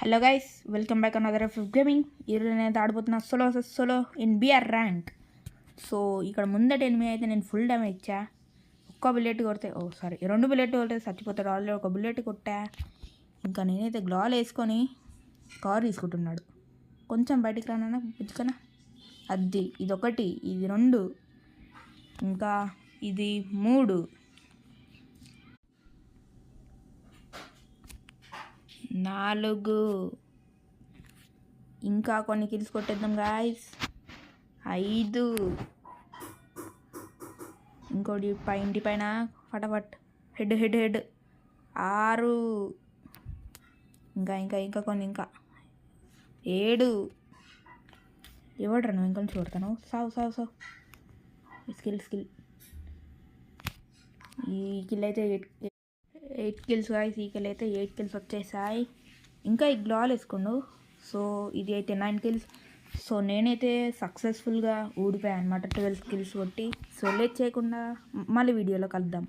Hello guys, welcome back another of gaming. ఈరోజు నేను ఆడిపోతున్న solo in BR rank. So ఇక్కడ ముందట ఎనిమిది అయితే నేను ఫుల్ డ్యామేజ్ ఇచ్చా. ఒక్క బుల్లెట్ కొడితే రెండు బుల్లెట్ కొడితే చచ్చిపోతాడు. ఆల్రెడీ ఒక బుల్లెట్ కొట్టా. ఇంకా నేనైతే గ్లాల్ వేసుకొని కార్ తీసుకుంటున్నాడు. కొంచెం బయటికి రానా పుచ్చుకనా. అది ఇదొకటి, ఇది 2, ఇంకా ఇది 3, 4, ఇంకా కొన్ని కిల్స్ కొట్టేద్దాం గాయస్. 5, ఇంకోటి ఇంటి పైన ఫటాఫట్ హెడ్ 6, ఇంకా కొన్ని, ఇంకా 7. ఎవడ్రా నువ్వు ఇంకా నుంచి కొడతాను? సావు స్కిల్. ఈ కిల్ అయితే 8 కిల్స్ గాయస్. ఈ కిల్ అయితే 8 కిల్స్ వచ్చేసాయి. ఇంకా ఈ గ్లాల్ వేసుకుండు. సో ఇది అయితే 9 కిల్స్. సో నేనైతే సక్సెస్ఫుల్గా ఊడిపోయాను అనమాట 12 కిల్స్ కొట్టి. సో లేట్ చేయకుండా మళ్ళీ వీడియోలో కలుద్దాం.